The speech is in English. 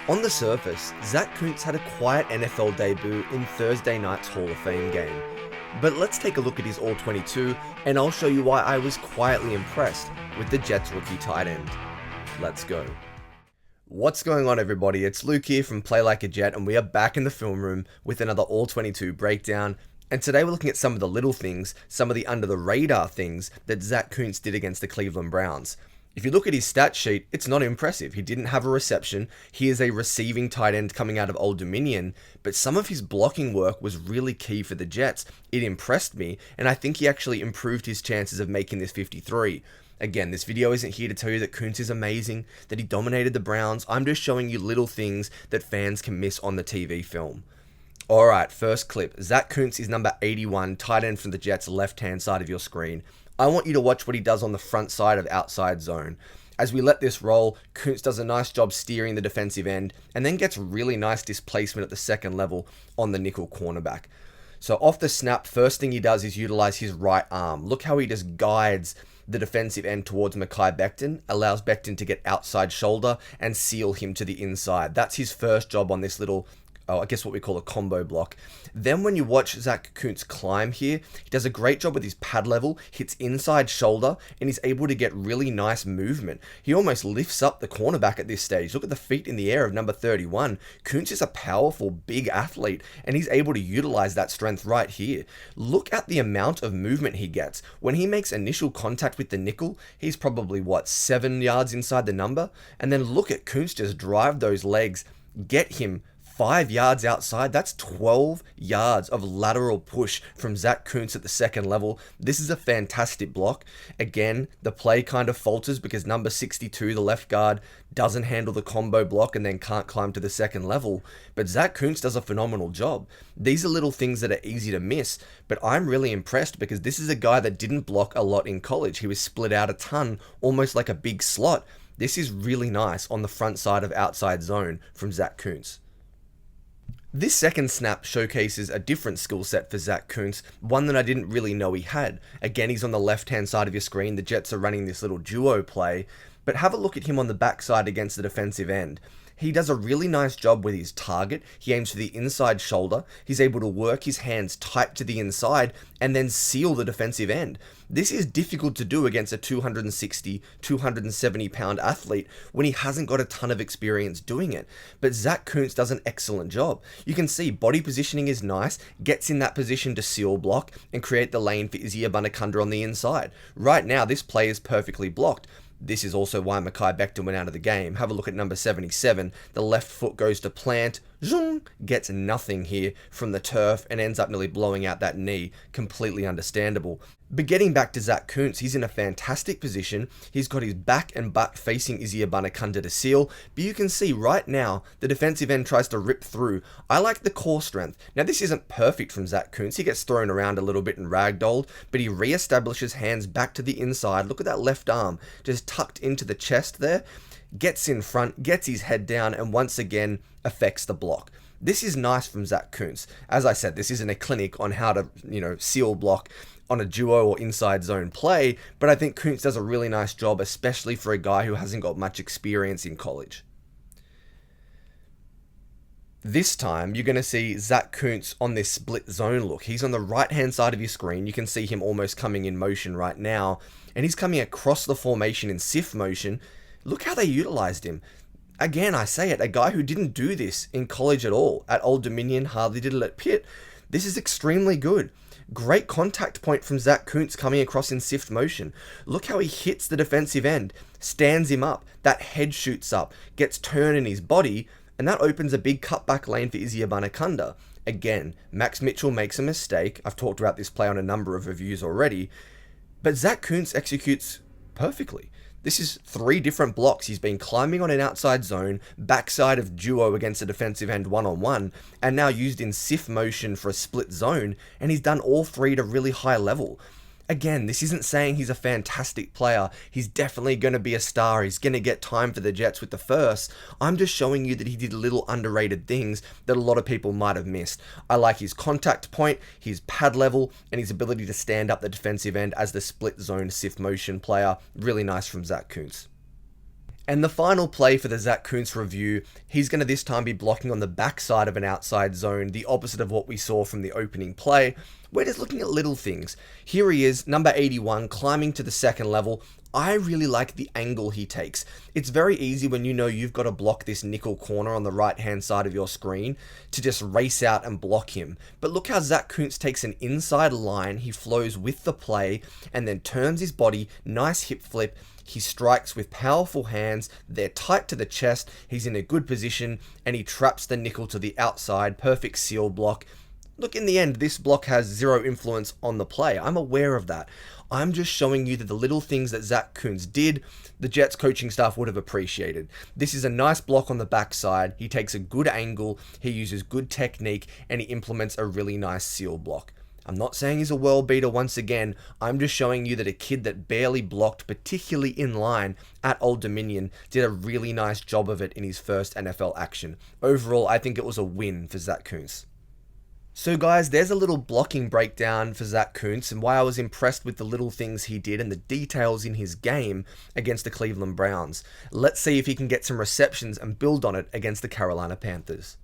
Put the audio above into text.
On the surface, Zack Kuntz had a quiet NFL debut in Thursday night's Hall of Fame game. But let's take a look at his All-22, and I'll show you why I was quietly impressed with the Jets rookie tight end. Let's go. What's going on, everybody? It's Luke here from Play Like a Jet, and we are back in the film room with another All-22 breakdown. And today we're looking at some of the little things, some of the under-the-radar things that Zack Kuntz did against the Cleveland Browns. If you look at his stat sheet, it's not impressive. He didn't have a reception. He is a receiving tight end coming out of Old Dominion, but some of his blocking work was really key for the Jets. It impressed me, and I think he actually improved his chances of making this 53. Again, this video isn't here to tell you that Kuntz is amazing, that he dominated the Browns. I'm just showing you little things that fans can miss on the TV film. Alright, first clip. Zack Kuntz is number 81, tight end from the Jets, left-hand side of your screen. I want you to watch what he does on the front side of outside zone. As we let this roll, Kuntz does a nice job steering the defensive end and then gets really nice displacement at the second level on the nickel cornerback. So off the snap, first thing he does is utilize his right arm. Look how he just guides the defensive end towards Mekhi Becton, allows Becton to get outside shoulder and seal him to the inside. That's his first job on this little, I guess what we call a combo block. Then when you watch Zack Kuntz climb here, he does a great job with his pad level, hits inside shoulder, and he's able to get really nice movement. He almost lifts up the cornerback at this stage. Look at the feet in the air of number 31. Kuntz is a powerful, big athlete, and he's able to utilize that strength right here. Look at the amount of movement he gets. When he makes initial contact with the nickel, he's probably, 7 yards inside the number? And then look at Kuntz just drive those legs, get him 5 yards outside. That's 12 yards of lateral push from Zack Kuntz at the second level. This is a fantastic block. Again, the play kind of falters because number 62, the left guard, doesn't handle the combo block and then can't climb to the second level. But Zack Kuntz does a phenomenal job. These are little things that are easy to miss, but I'm really impressed because this is a guy that didn't block a lot in college. He was split out a ton, almost like a big slot. This is really nice on the front side of outside zone from Zack Kuntz. This second snap showcases a different skill set for Zack Kuntz, one that I didn't really know he had. Again, he's on the left-hand side of your screen. The Jets are running this little duo play, but have a look at him on the backside against the defensive end. He does a really nice job with his target. He aims for the inside shoulder. He's able to work his hands tight to the inside and then seal the defensive end. This is difficult to do against a 260, 270 pound athlete when he hasn't got a ton of experience doing it. But Zack Kuntz does an excellent job. You can see body positioning is nice, gets in that position to seal block and create the lane for Izzy Abanikanda on the inside. Right now, this play is perfectly blocked. This is also why Mekhi Becton went out of the game. Have a look at number 77. The left foot goes to plant. Zoom, gets nothing here from the turf and ends up nearly blowing out that knee. Completely understandable. But getting back to Zack Kuntz, he's in a fantastic position. He's got his back and butt facing Izzy Abanikanda to seal. But you can see right now, the defensive end tries to rip through. I like the core strength. Now, this isn't perfect from Zack Kuntz. He gets thrown around a little bit and ragdolled, but he reestablishes hands back to the inside. Look at that left arm, just tucked into the chest there. Gets in front, gets his head down, and once again affects the block. This is nice from Zack Kuntz. As I said, this isn't a clinic on how to, seal block on a duo or inside zone play, but I think Kuntz does a really nice job, especially for a guy who hasn't got much experience in college. This time, you're going to see Zack Kuntz on this split zone look. He's on the right-hand side of your screen. You can see him almost coming in motion right now, and he's coming across the formation in SIF motion. Look how they utilized him. Again, I say it, a guy who didn't do this in college at all. At Old Dominion, hardly did it at Pitt. This is extremely good. Great contact point from Zack Kuntz coming across in SIF motion. Look how he hits the defensive end, stands him up, that head shoots up, gets turned in his body, and that opens a big cutback lane for Izzy Abanikanda. Again, Max Mitchell makes a mistake. I've talked about this play on a number of reviews already, but Zack Kuntz executes perfectly. This is 3 different blocks. He's been climbing on an outside zone, backside of duo against a defensive end one-on-one, and now used in SIF motion for a split zone, and he's done all 3 at a really high level. Again, this isn't saying he's a fantastic player. He's definitely going to be a star. He's going to get time for the Jets with the first. I'm just showing you that he did little underrated things that a lot of people might have missed. I like his contact point, his pad level, and his ability to stand up the defensive end as the split zone SIF motion player. Really nice from Zack Kuntz. And the final play for the Zack Kuntz review, he's going to this time be blocking on the backside of an outside zone, the opposite of what we saw from the opening play. We're just looking at little things. Here he is, number 81, climbing to the second level. I really like the angle he takes. It's very easy when you know you've got to block this nickel corner on the right hand side of your screen to just race out and block him. But look how Zack Kuntz takes an inside line, he flows with the play and then turns his body, nice hip flip. He strikes with powerful hands, they're tight to the chest, he's in a good position, and he traps the nickel to the outside, perfect seal block. Look, in the end, this block has zero influence on the play. I'm aware of that. I'm just showing you that the little things that Zack Kuntz did, the Jets coaching staff would have appreciated. This is a nice block on the backside. He takes a good angle, he uses good technique, and he implements a really nice seal block. I'm not saying he's a world beater once again, I'm just showing you that a kid that barely blocked, particularly in line at Old Dominion, did a really nice job of it in his first NFL action. Overall, I think it was a win for Zack Kuntz. So guys, there's a little blocking breakdown for Zack Kuntz and why I was impressed with the little things he did and the details in his game against the Cleveland Browns. Let's see if he can get some receptions and build on it against the Carolina Panthers.